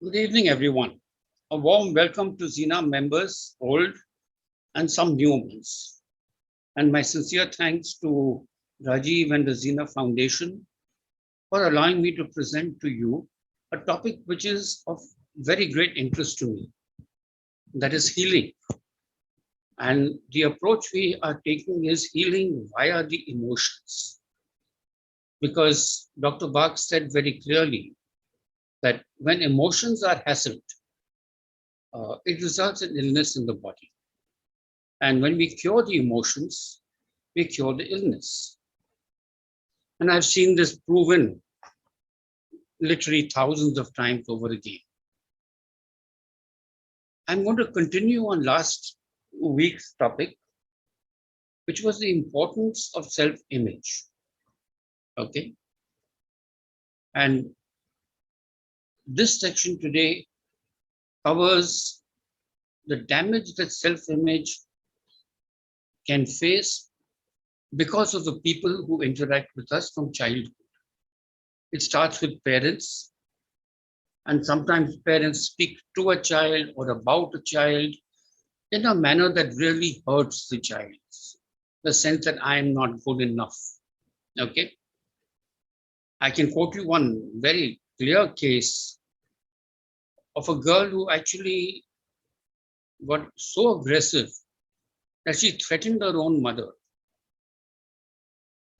Good evening, everyone. A warm welcome to Zena members, old and some new ones. And my sincere thanks to Rajiv and the Zena Foundation for allowing me to present to you a topic which is of very great interest to me, that is healing. And the approach we are taking is healing via the emotions. Because Dr. Bach said very clearly that when emotions are hassled, it results in illness in the body. And when we cure the emotions, we cure the illness. And I've seen this proven literally thousands of times over again. I'm going to continue on last week's topic, which was the importance of self-image. Okay. And this section today covers the damage that self-image can face because of the people who interact with us from childhood. It starts with parents, and sometimes parents speak to a child or about a child in a manner that really hurts the child. The sense that I am not good enough. Okay. I can quote you one very clear case of a girl who actually got so aggressive that she threatened her own mother.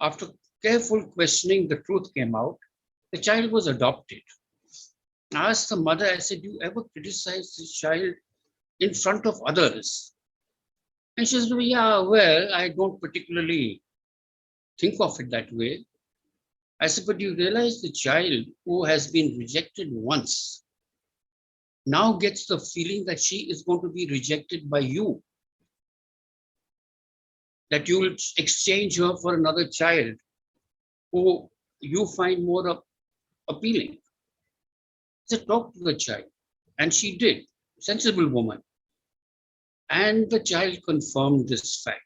After careful questioning, the truth came out. The child was adopted. I asked the mother, I said, do you ever criticize this child in front of others? And she said, yeah, well, I don't particularly think of it that way. I said, but you realize the child who has been rejected once now gets the feeling that she is going to be rejected by you, that you will exchange her for another child who you find more appealing. So talk to the child. And she did, sensible woman. And the child confirmed this fact,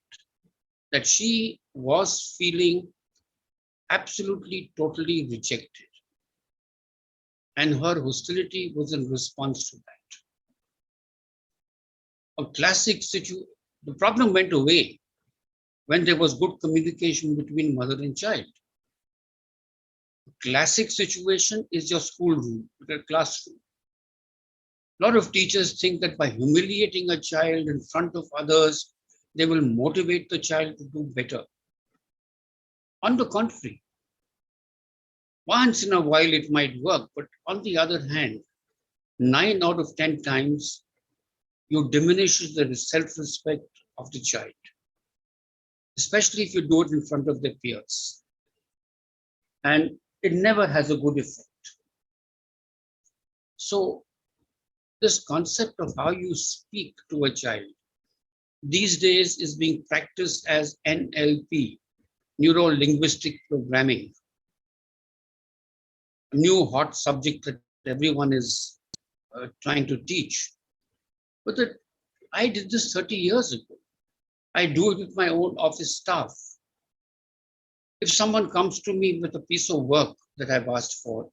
that she was feeling absolutely, totally rejected. And her hostility was in response to that. A classic situation, the problem went away when there was good communication between mother and child. A classic situation is your schoolroom, your classroom. A lot of teachers think that by humiliating a child in front of others, they will motivate the child to do better. On the contrary, once in a while it might work, but on the other hand, 9 out of 10 times, you diminish the self-respect of the child, especially if you do it in front of their peers. And it never has a good effect. So this concept of how you speak to a child these days is being practiced as NLP, neuro-linguistic programming, a new hot subject that everyone is trying to teach. But I did this 30 years ago. I do it with my own office staff. If someone comes to me with a piece of work that I've asked for,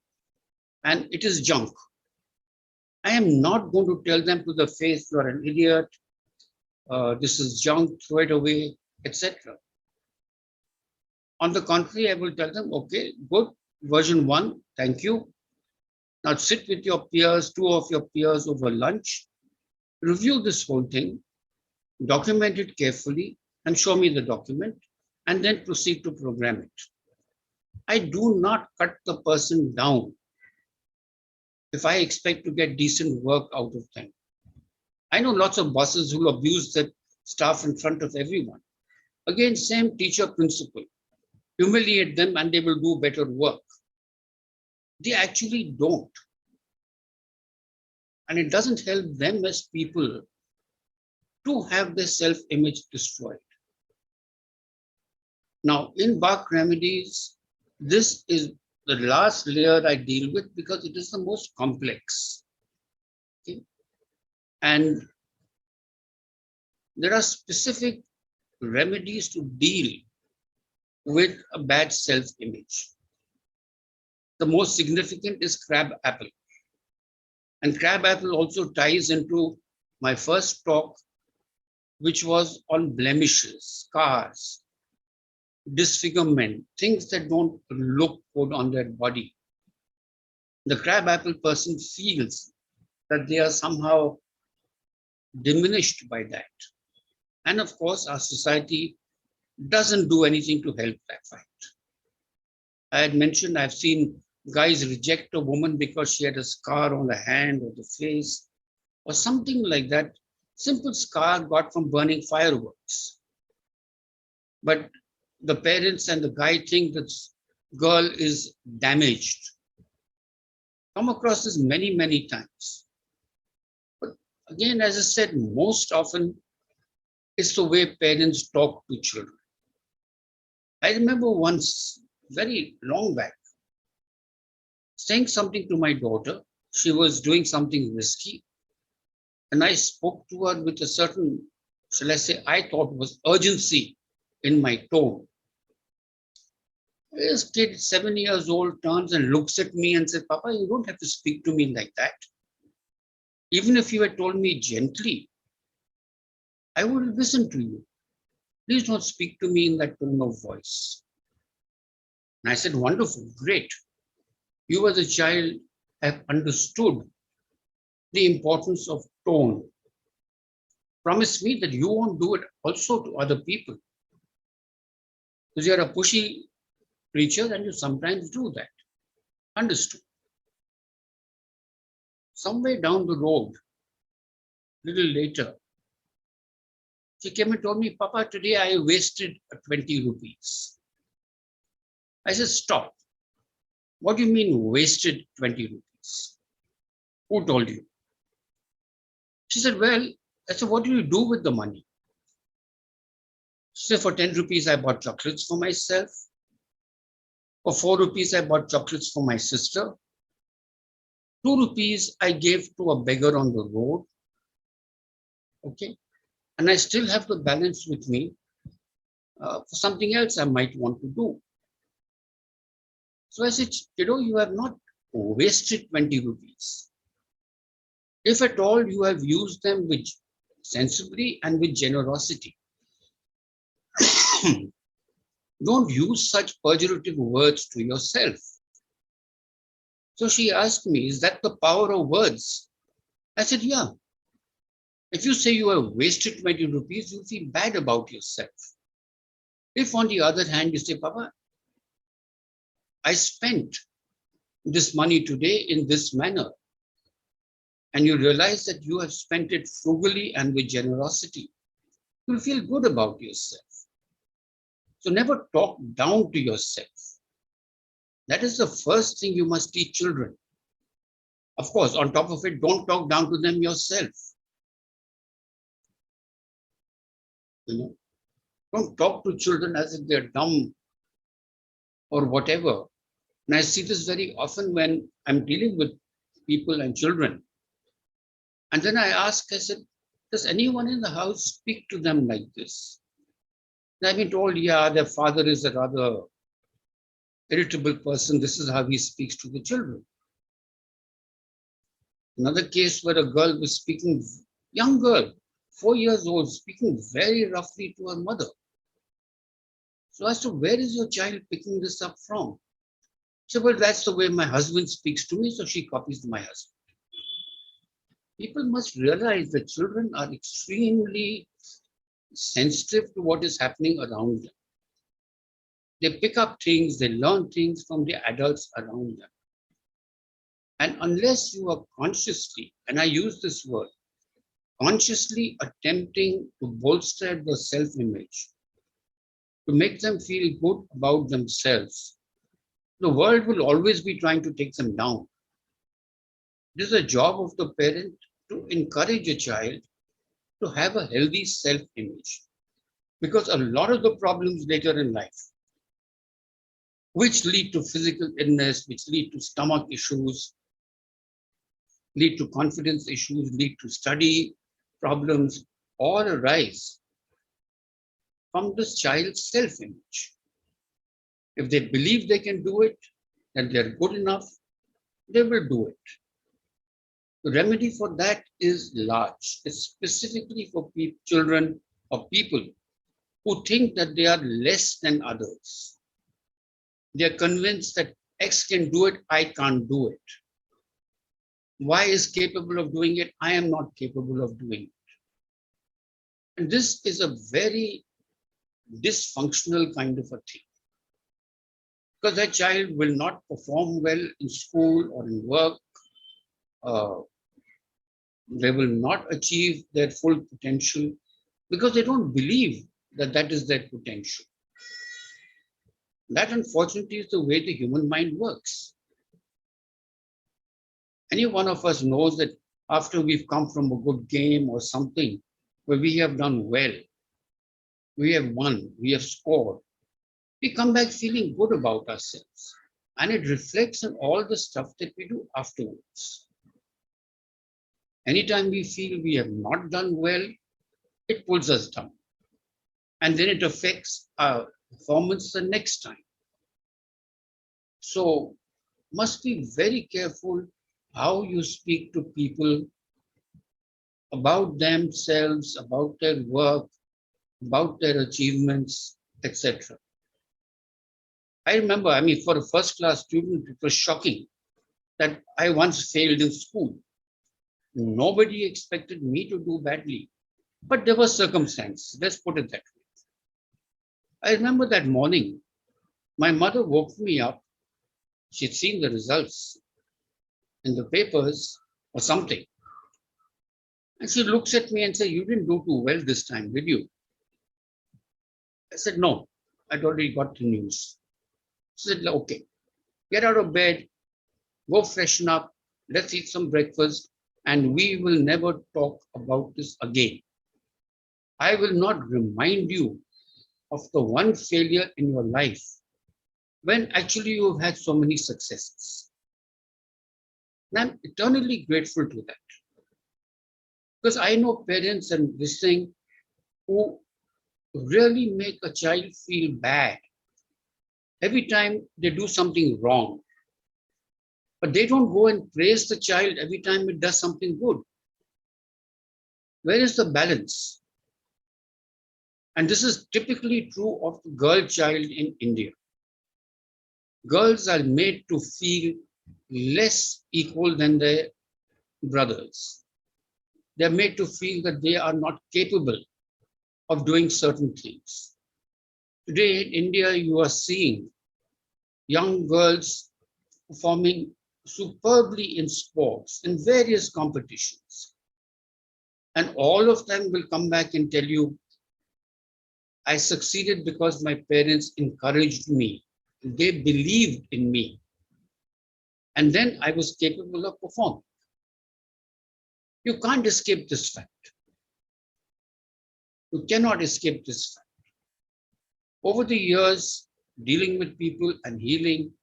and it is junk, I am not going to tell them to the face, you are an idiot, this is junk, throw it away, etc. On the contrary, I will tell them, okay, good, version 1, thank you. Now sit with your peers, 2 of your peers over lunch, review this whole thing, document it carefully, and show me the document, and then proceed to program it. I do not cut the person down if I expect to get decent work out of them. I know lots of bosses who abuse their staff in front of everyone. Again, same teacher principle. Humiliate them and they will do better work. They actually don't. And it doesn't help them as people to have their self-image destroyed. Now, in Bach Remedies, this is the last layer I deal with because it is the most complex. Okay? And there are specific remedies to deal with a bad self-image. The most significant is crab apple. And crabapple also ties into my first talk, which was on blemishes, scars, disfigurement, things that don't look good on their body. The crabapple person feels that they are somehow diminished by that. And of course, our society doesn't do anything to help that fact. I had mentioned I've seen guys reject a woman because she had a scar on the hand or the face or something like that. Simple scar got from burning fireworks. But the parents and the guy think that girl is damaged. Come across this many, many times. But again, as I said, most often it's the way parents talk to children. I remember once, very long back, saying something to my daughter. She was doing something risky, and I spoke to her with a certain, shall I say, I thought was urgency in my tone. This kid, 7 years old, turns and looks at me and says, Papa, you don't have to speak to me like that. Even if you had told me gently, I would listen to you. Please don't speak to me in that tone of voice. And I said, wonderful, great. You as a child have understood the importance of tone. Promise me that you won't do it also to other people. Because you're a pushy creature and you sometimes do that. Understood. Somewhere down the road, a little later, she came and told me, Papa, today I wasted 20 rupees. I said, stop. What do you mean wasted 20 rupees? Who told you? She said, well, I said, what do you do with the money? She said, for 10 rupees, I bought chocolates for myself. For 4 rupees, I bought chocolates for my sister. 2 rupees, I gave to a beggar on the road. Okay. And I still have the balance with me for something else I might want to do. So I said, you have not wasted 20 rupees. If at all you have used them with sensibly and with generosity. Don't use such pejorative words to yourself. So she asked me, is that the power of words? I said, yeah. If you say you have wasted 20 rupees, you feel bad about yourself. If on the other hand, you say, Papa, I spent this money today in this manner, and you realize that you have spent it frugally and with generosity, you'll feel good about yourself. So never talk down to yourself. That is the first thing you must teach children. Of course, on top of it, don't talk down to them yourself. Don't talk to children as if they're dumb or whatever. And I see this very often when I'm dealing with people and children. And then I ask, I said, does anyone in the house speak to them like this? And I've been told, yeah, their father is a rather irritable person. This is how he speaks to the children. Another case where a girl was speaking, young girl, 4 years old, speaking very roughly to her mother. So I asked her, where is your child picking this up from? She said, well, that's the way my husband speaks to me, so she copies my husband. People must realize that children are extremely sensitive to what is happening around them. They pick up things, they learn things from the adults around them. And unless you are consciously, and I use this word, consciously attempting to bolster the self-image, to make them feel good about themselves, the world will always be trying to take them down. It is the job of the parent to encourage a child to have a healthy self-image. Because a lot of the problems later in life, which lead to physical illness, which lead to stomach issues, lead to confidence issues, lead to study problems, all arise from this child's self-image. If they believe they can do it, that they're good enough, they will do it. The remedy for that is large. It's specifically for children or people who think that they are less than others. They are convinced that X can do it, I can't do it. Y is capable of doing it, I am not capable of doing it. And this is a very dysfunctional kind of a thing. Because that child will not perform well in school or in work. They will not achieve their full potential because they don't believe that that is their potential. That, unfortunately, is the way the human mind works. Any one of us knows that after we've come from a good game or something where we have done well, we have won, we have scored, we come back feeling good about ourselves. And it reflects on all the stuff that we do afterwards. Anytime we feel we have not done well, it pulls us down. And then it affects our performance the next time. So, must be very careful how you speak to people about themselves, about their work, about their achievements, etc. I remember, for a first class student, it was shocking that I once failed in school. Nobody expected me to do badly, but there was circumstance. Let's put it that way. I remember that morning, my mother woke me up. She'd seen the results in the papers or something. And she looks at me and says, "You didn't do too well this time, did you?" I said, "No, I'd already got the news." She said, "Okay, get out of bed, go freshen up, let's eat some breakfast, and we will never talk about this again. I will not remind you of the one failure in your life when actually you have had so many successes." And I'm eternally grateful to that. Because I know parents and this thing who really make a child feel bad every time they do something wrong. But they don't go and praise the child every time it does something good. Where is the balance? And this is typically true of the girl child in India. Girls are made to feel less equal than their brothers. They're made to feel that they are not capable of doing certain things. Today in India, you are seeing young girls performing superbly in sports, in various competitions. And all of them will come back and tell you, "I succeeded because my parents encouraged me. They believed in me. And then I was capable of performing." You can't escape this fact. You cannot escape this fact. Over the years, dealing with people and healing,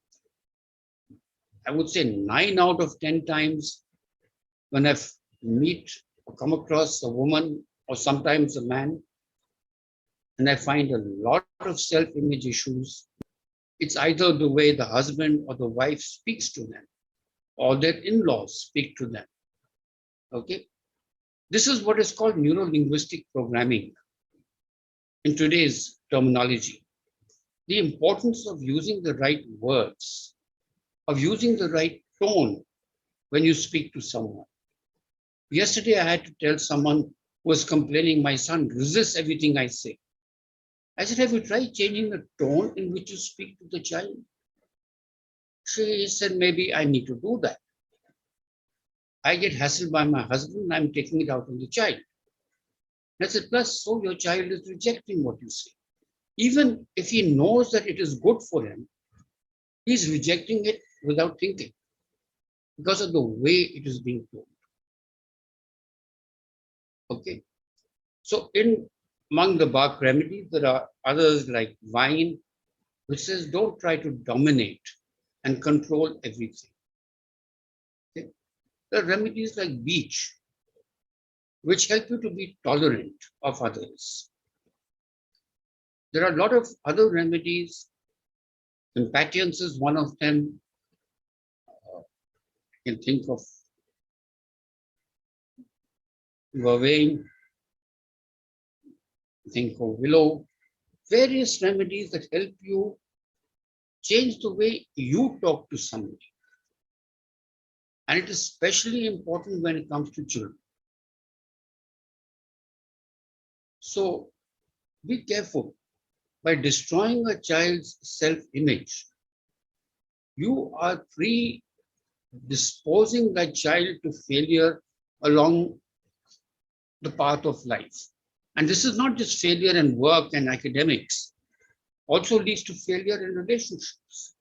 I would say 9 out of 10 times when I've meet or come across a woman or sometimes a man, and I find a lot of self-image issues, it's either the way the husband or the wife speaks to them or their in-laws speak to them. Okay? This is what is called neuro-linguistic programming in today's terminology. The importance of using the right words, of using the right tone when you speak to someone. Yesterday, I had to tell someone who was complaining, "My son resists everything I say." I said, "Have you tried changing the tone in which you speak to the child?" She said, "Maybe I need to do that. I get hassled by my husband and I'm taking it out on the child." I said, "Plus, so your child is rejecting what you say. Even if he knows that it is good for him, he's rejecting it without thinking because of the way it is being told." Okay. So among the Bach remedies, there are others like wine, which says don't try to dominate and control everything. Okay. There are remedies like beach, which help you to be tolerant of others. There are a lot of other remedies. Impatience is one of them. You can think of vervain, ginkgo willow, various remedies that help you change the way you talk to somebody. And it is especially important when it comes to children. So be careful. By destroying a child's self-image, you are predisposing that child to failure along the path of life. And this is not just failure in work and academics, also leads to failure in relationships.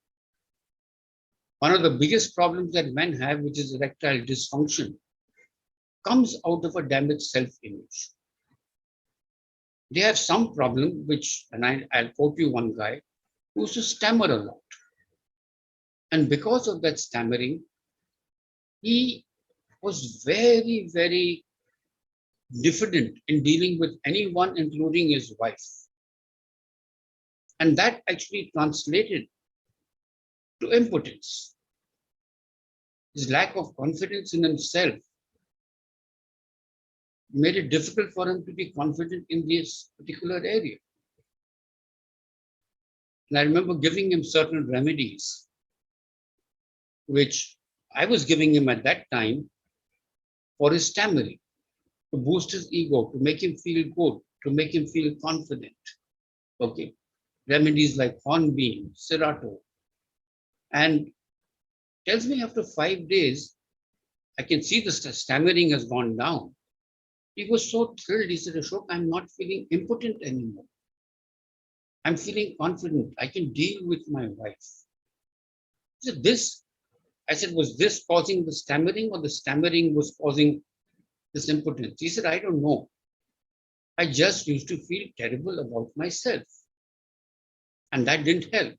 One of the biggest problems that men have, which is erectile dysfunction, comes out of a damaged self-image. They have some problem, which, and I'll quote you one guy, who used to stammer a lot. And because of that stammering, he was very, very diffident in dealing with anyone, including his wife. And that actually translated to impotence. His lack of confidence in himself made it difficult for him to be confident in this particular area. And I remember giving him certain remedies, which I was giving him at that time for his stammering, to boost his ego, to make him feel good, to make him feel confident. Okay. Remedies like hornbeam, serato. And tells me after 5 days, I can see the stammering has gone down. He was so thrilled. He said, Ashok, I'm not feeling impotent anymore. I'm feeling confident. I can deal with my wife. He said, I said, was this causing the stammering, or the stammering was causing this impotence? He said, I don't know. I just used to feel terrible about myself. And that didn't help.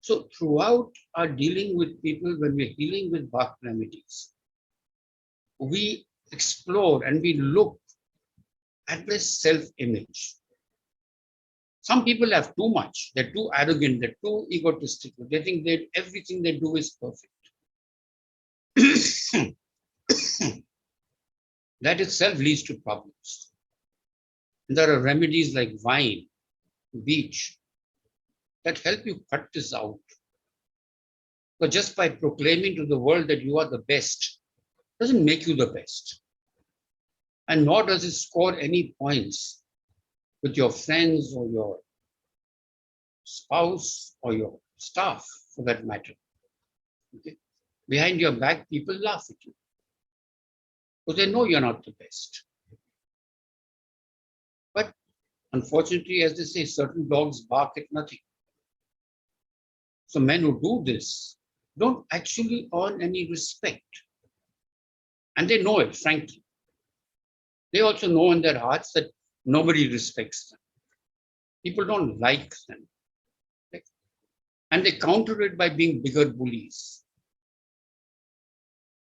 So throughout our dealing with people, when we're dealing with Bach remedies, we explore and we look at their self-image. Some people have too much. They're too arrogant. They're too egotistical. They think that everything they do is perfect. That itself leads to problems. And there are remedies like wine, beach, that help you cut this out. But just by proclaiming to the world that you are the best doesn't make you the best. And nor does it score any points with your friends or your spouse or your staff, for that matter. Okay? Behind your back, people laugh at you because they know you're not the best. But unfortunately, as they say, certain dogs bark at nothing. So men who do this don't actually earn any respect. And they know it, frankly. They also know in their hearts that nobody respects them. People don't like them. And they counter it by being bigger bullies.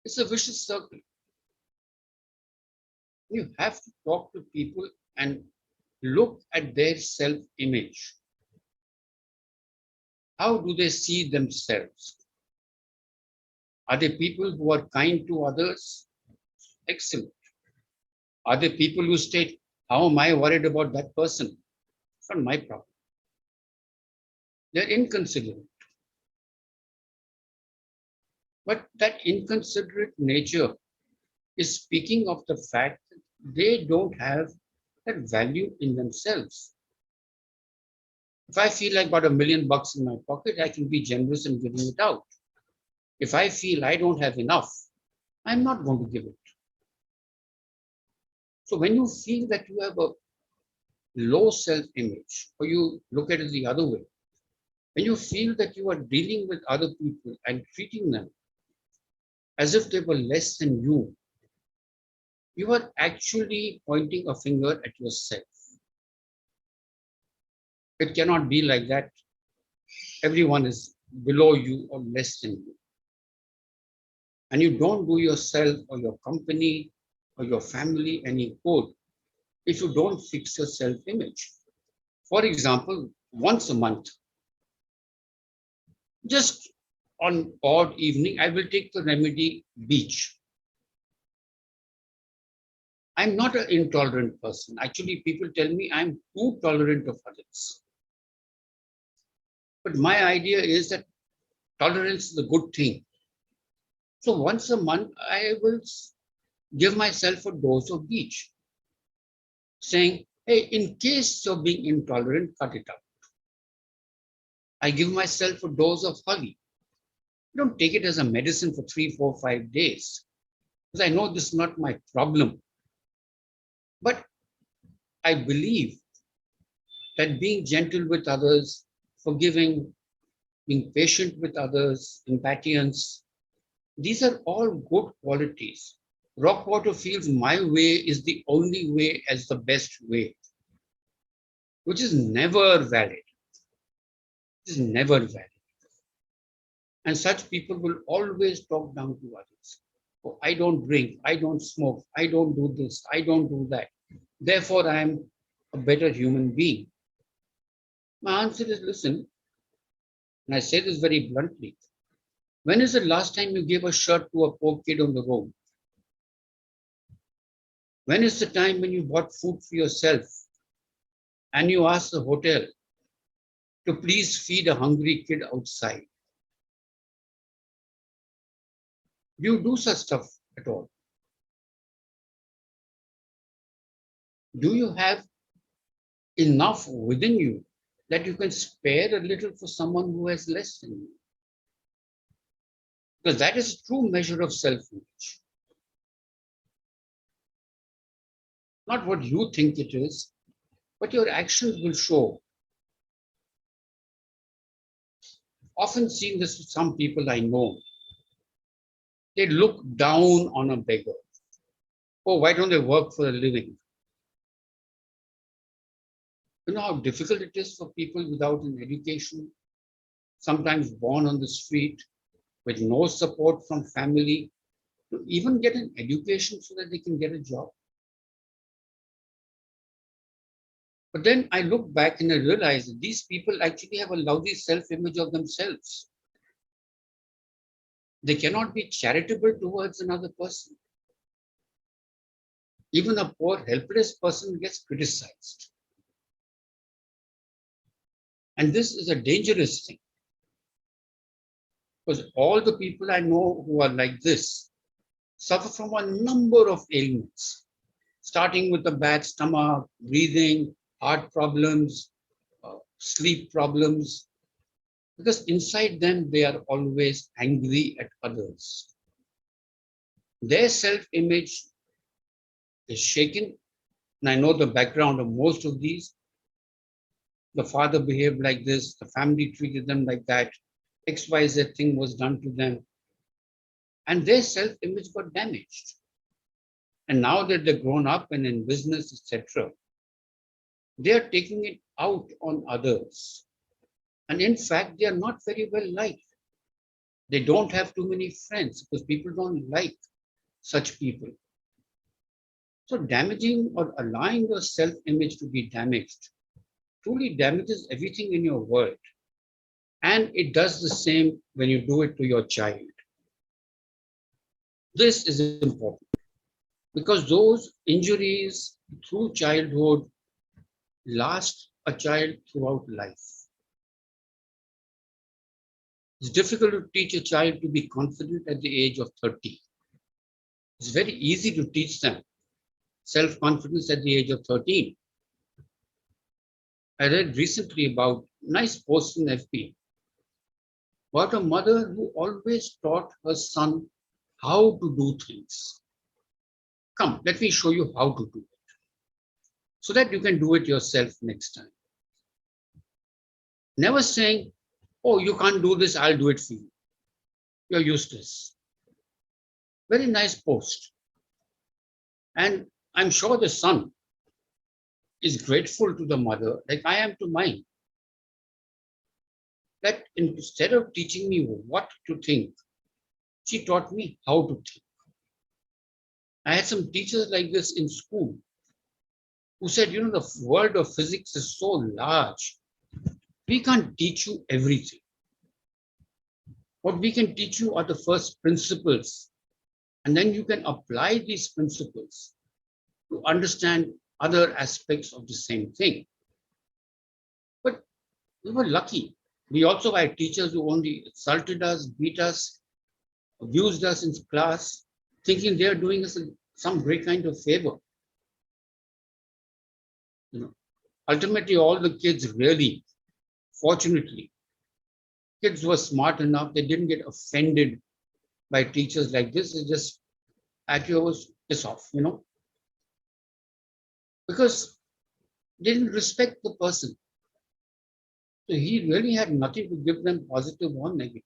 It's a vicious circle. You have to talk to people and look at their self-image. How do they see themselves? Are they people who are kind to others? Excellent. Are there people who state, how am I worried about that person? It's not my problem. They're inconsiderate. But that inconsiderate nature is speaking of the fact that they don't have that value in themselves. If I feel I got $1 million in my pocket, I can be generous in giving it out. If I feel I don't have enough, I'm not going to give it. So when you feel that you have a low self-image, or you look at it the other way, when you feel that you are dealing with other people and treating them as if they were less than you are actually pointing a finger at yourself. It cannot be like that. Everyone is below you or less than you. And you don't do yourself or your company or your family any good if you don't fix your self-image. For example, once a month, just on odd evening, I will take the remedy beach. I'm not an intolerant person. Actually, people tell me I'm too tolerant of others. But my idea is that tolerance is a good thing. So once a month, I will give myself a dose of each, saying, hey, in case you're being intolerant, cut it out. I give myself a dose of honey. I don't take it as a medicine for 3, 4, 5 days, because I know this is not my problem. But I believe that being gentle with others, forgiving, being patient with others, empathians, these are all good qualities. Rockwater feels my way is the only way as the best way, which is never valid. It is never valid. And such people will always talk down to others. Oh, I don't drink, I don't smoke, I don't do this, I don't do that. Therefore, I am a better human being. My answer is listen, and I say this very bluntly. When is the last time you gave a shirt to a poor kid on the road? When is the time when you bought food for yourself and you asked the hotel to please feed a hungry kid outside? Do you do such stuff at all? Do you have enough within you that you can spare a little for someone who has less than you? Because that is a true measure of self-image. Not what you think it is, but your actions will show. Often seen this with some people I know. They look down on a beggar. Oh, why don't they work for a living? You know how difficult it is for people without an education, sometimes born on the street, with no support from family, to even get an education so that they can get a job. But then I look back and I realize that these people actually have a lousy self-image of themselves. They cannot be charitable towards another person. Even a poor, helpless person gets criticized. And this is a dangerous thing. Because all the people I know who are like this suffer from a number of ailments, starting with a bad stomach, breathing, heart problems, sleep problems, because inside them they are always angry at others. Their self-image is shaken, and I know the background of most of these. The father behaved like this, the family treated them like that, XYZ thing was done to them, and their self-image got damaged. And now that they're grown up and in business, etc., they are taking it out on others. And in fact, they are not very well liked. They don't have too many friends because people don't like such people. So damaging or allowing your self-image to be damaged truly damages everything in your world. And it does the same when you do it to your child. This is important because those injuries through childhood last a child throughout life. It's difficult to teach a child to be confident at the age of 30. It's very easy to teach them self-confidence at the age of 13. I read recently about nice post in FB about a mother who always taught her son how to do things. Come, let me show you how to do it so that you can do it yourself next time. Never saying, oh, you can't do this, I'll do it for you. You're useless. Very nice post. And I'm sure the son is grateful to the mother, like I am to mine, that instead of teaching me what to think, she taught me how to think. I had some teachers like this in school who said, you know, the world of physics is so large, we can't teach you everything. What we can teach you are the first principles, and then you can apply these principles to understand other aspects of the same thing. But we were lucky. We also had teachers who only insulted us, beat us, abused us in class, thinking they're doing us some great kind of favor. You know, ultimately, all the kids really, fortunately, kids were smart enough. They didn't get offended by teachers like this. They just actually was piss off, because they didn't respect the person. So he really had nothing to give them positive or negative.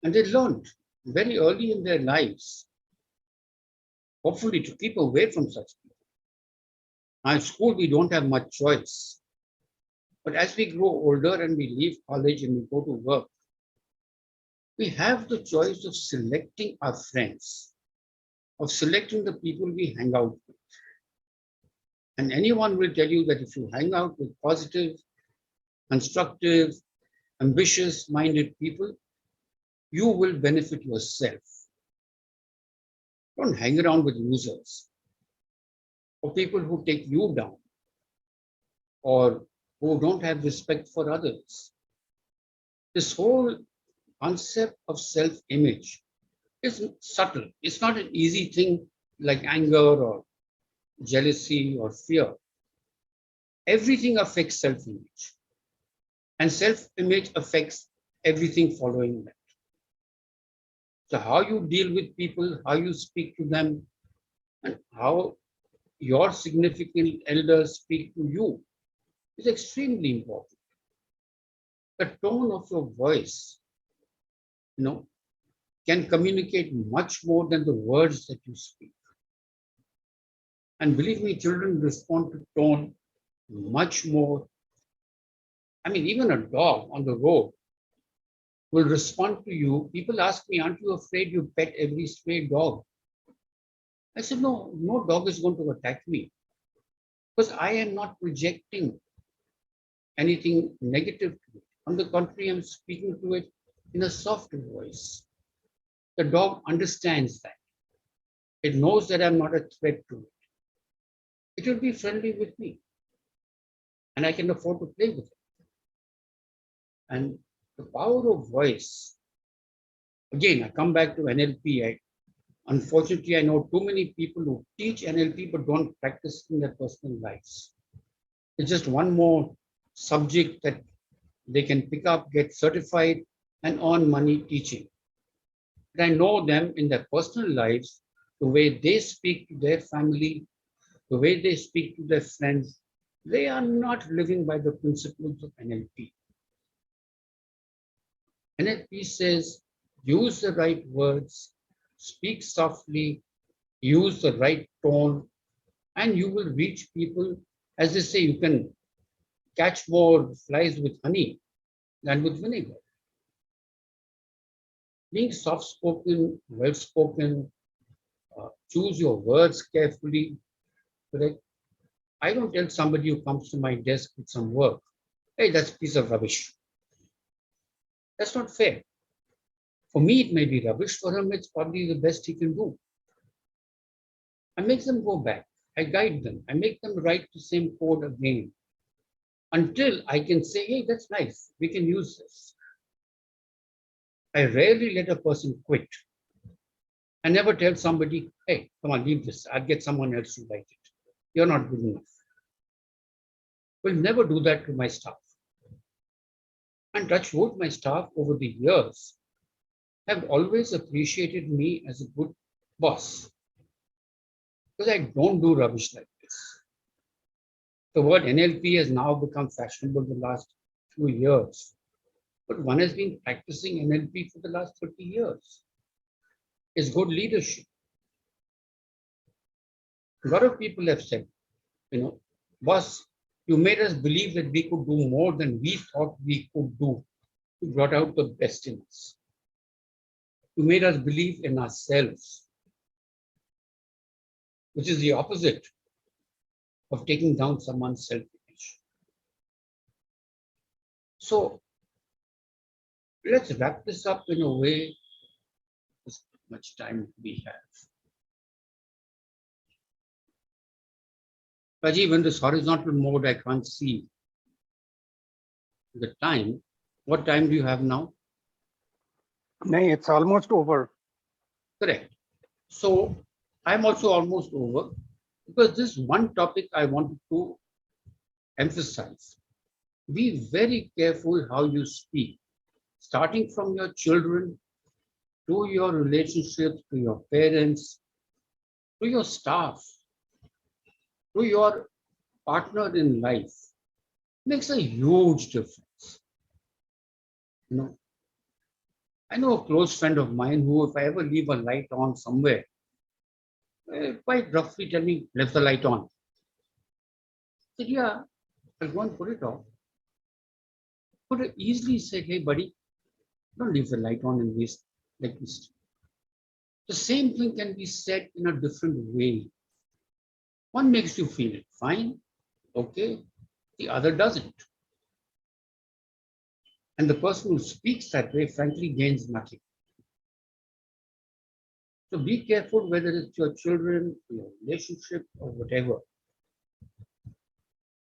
And they learned very early in their lives, hopefully, to keep away from such people. Now, in school, we don't have much choice. But as we grow older and we leave college and we go to work, we have the choice of selecting our friends, of selecting the people we hang out with. And anyone will tell you that if you hang out with positive, constructive, ambitious minded people, you will benefit yourself. Don't hang around with losers or people who take you down or who don't have respect for others. This whole concept of self-image is subtle. It's not an easy thing like anger or jealousy or fear. Everything affects self-image, and self-image affects everything following that. So how you deal with people, how you speak to them, and how your significant elders speak to you is extremely important. The tone of your voice, can communicate much more than the words that you speak. And believe me, children respond to tone much more. I mean, even a dog on the road will respond to you. People ask me, aren't you afraid you pet every stray dog? I said, no, no dog is going to attack me because I am not projecting anything negative to it. On the contrary, I'm speaking to it in a soft voice. The dog understands that. It knows that I'm not a threat to it. It will be friendly with me. And I can afford to play with it. And the power of voice, again, I come back to NLP. Unfortunately, I know too many people who teach NLP but don't practice in their personal lives. It's just one more subject that they can pick up, get certified, and earn money teaching. But I know them in their personal lives, the way they speak to their family, the way they speak to their friends, they are not living by the principles of NLP. NLP says, use the right words, speak softly, use the right tone, and you will reach people. As they say, you can catch more flies with honey than with vinegar. Being soft-spoken, well-spoken, choose your words carefully, correct? I don't tell somebody who comes to my desk with some work, hey, that's a piece of rubbish. That's not fair. For me, it may be rubbish. For him, it's probably the best he can do. I make them go back. I guide them. I make them write the same code again until I can say, hey, that's nice. We can use this. I rarely let a person quit. I never tell somebody, hey, come on, leave this. I'll get someone else to write it. You're not good enough. Will never do that to my staff. And touch wood, my staff over the years have always appreciated me as a good boss because I don't do rubbish like this. The word NLP has now become fashionable the last few years, but one has been practicing NLP for the last 30 years. It's good leadership. A lot of people have said, boss, you made us believe that we could do more than we thought we could do. You brought out the best in us. You made us believe in ourselves, which is the opposite of taking down someone's self-image. So let's wrap this up in a way as much time we have. Rajiv, in this horizontal mode, I can't see the time. What time do you have now? No, it's almost over. Correct. So I'm also almost over because this one topic I wanted to emphasize. Be very careful how you speak, starting from your children to your relationships, to your parents, to your staff, to your partner in life. Makes a huge difference. You know, I know a close friend of mine who, if I ever leave a light on somewhere, quite roughly tell me, left the light on. I said, yeah, I'll go and put it off. Could have easily said, hey, buddy, don't leave the light on and waste like this. The same thing can be said in a different way. One makes you feel fine, okay, the other doesn't. And the person who speaks that way, frankly, gains nothing. So be careful whether it's your children, your relationship, or whatever.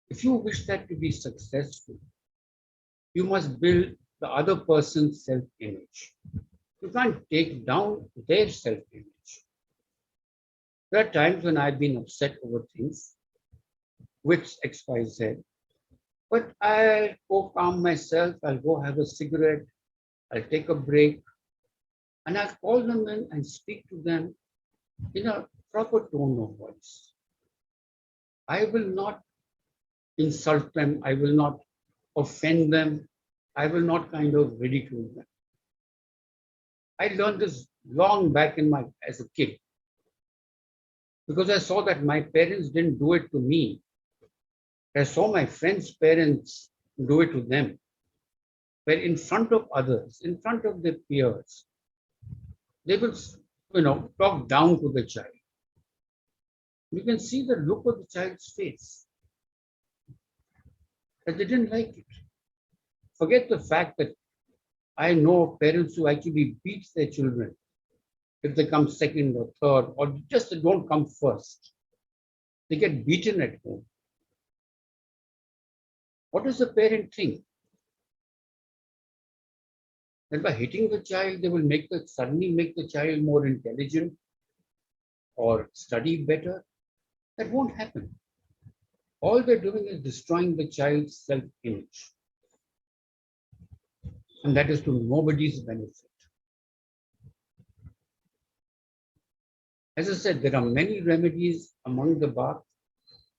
If you wish that to be successful, you must build the other person's self-image. You can't take down their self-image. There are times when I've been upset over things, with XYZ, but I'll go calm myself, I'll go have a cigarette, I'll take a break, and I'll call them in and speak to them in a proper tone of voice. I will not insult them, I will not offend them, I will not kind of ridicule them. I learned this long back as a kid because I saw that my parents didn't do it to me. I saw my friends' parents do it to them, where in front of others, in front of their peers, they will, talk down to the child. You can see the look of the child's face that they didn't like it. Forget the fact that I know parents who actually beat their children if they come second or third, or just they don't come first. They get beaten at home. What does the parent think? That by hitting the child, they will suddenly make the child more intelligent or study better? That won't happen. All they're doing is destroying the child's self-image. And that is to nobody's benefit. As I said, there are many remedies among the Bach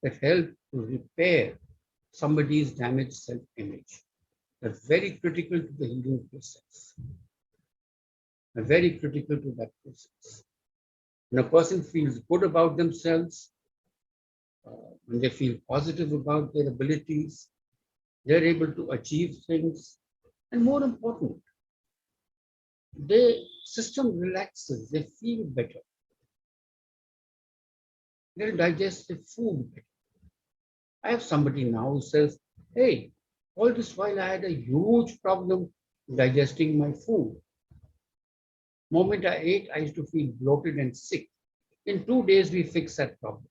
that help to repair somebody's damaged self-image. They're very critical to the healing process. They're very critical to that process. When a person feels good about themselves, when they feel positive about their abilities, they're able to achieve things. And more important, their system relaxes, they feel better. They'll digest the food better. I have somebody now who says, hey, all this while I had a huge problem digesting my food. Moment I ate, I used to feel bloated and sick. In 2 days, we fixed that problem.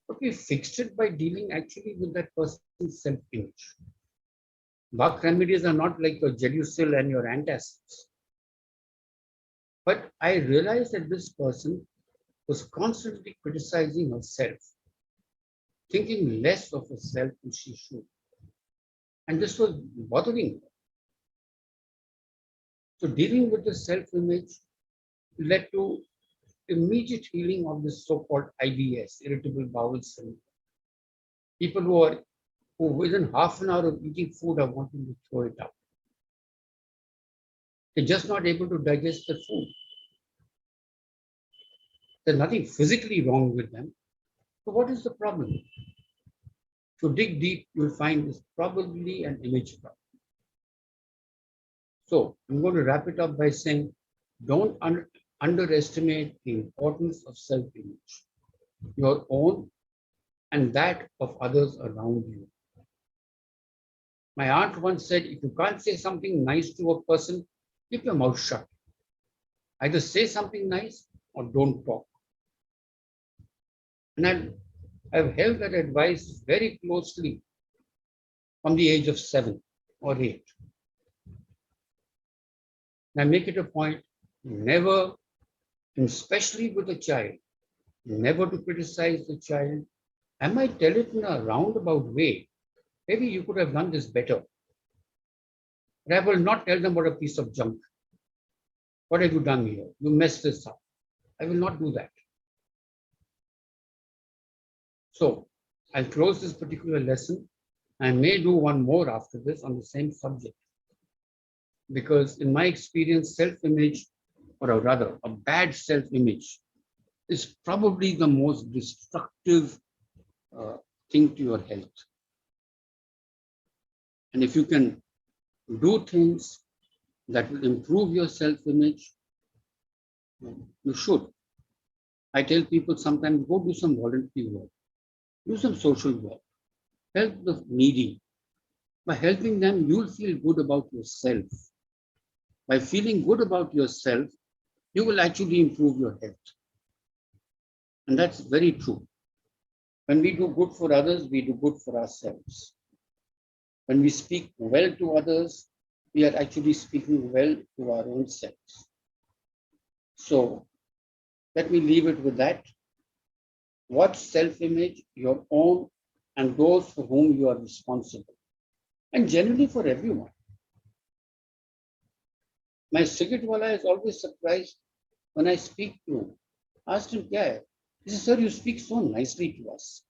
But we fixed it by dealing actually with that person's self-image. Bach remedies are not like your Gelusil and your antacids. But I realized that this person was constantly criticizing herself, thinking less of herself than she should. And this was bothering her. So dealing with the self-image led to immediate healing of this so-called IBS, irritable bowel syndrome. People who within half an hour of eating food are wanting to throw it out. They're just not able to digest the food. There's nothing physically wrong with them. So what is the problem? To dig deep, you'll find it's probably an image problem. So I'm going to wrap it up by saying, don't underestimate the importance of self-image, your own and that of others around you. My aunt once said, if you can't say something nice to a person, keep your mouth shut. Either say something nice or don't talk. And I've held that advice very closely from the age of 7 or 8. And I make it a point never, and especially with a child, never to criticize the child. I might tell it in a roundabout way. Maybe you could have done this better. But I will not tell them what a piece of junk. What have you done here? You messed this up. I will not do that. So I'll close this particular lesson. I may do one more after this on the same subject. Because in my experience, self-image, or rather a bad self-image, is probably the most destructive thing to your health. And if you can do things that will improve your self-image, you should. I tell people sometimes go do some voluntary work, do some social work, help the needy. By helping them, you'll feel good about yourself. By feeling good about yourself, you will actually improve your health. And that's very true. When we do good for others, we do good for ourselves. When we speak well to others, we are actually speaking well to our own selves. So let me leave it with that. Watch self-image, your own and those for whom you are responsible, and generally for everyone. My cigarette wala is always surprised when I speak to him. Asked him, "Kya hai?" He said, "Sir, you speak so nicely to us,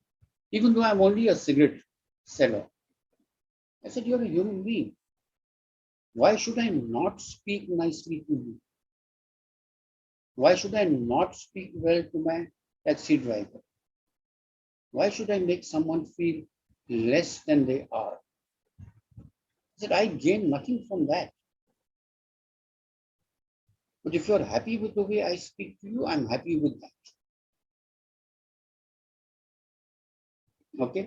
even though I'm only a cigarette seller." I said, "You're a human being. Why should I not speak nicely to you? Why should I not speak well to my taxi driver? Why should I make someone feel less than they are?" I said, "I gain nothing from that. But if you're happy with the way I speak to you, I'm happy with that." Okay?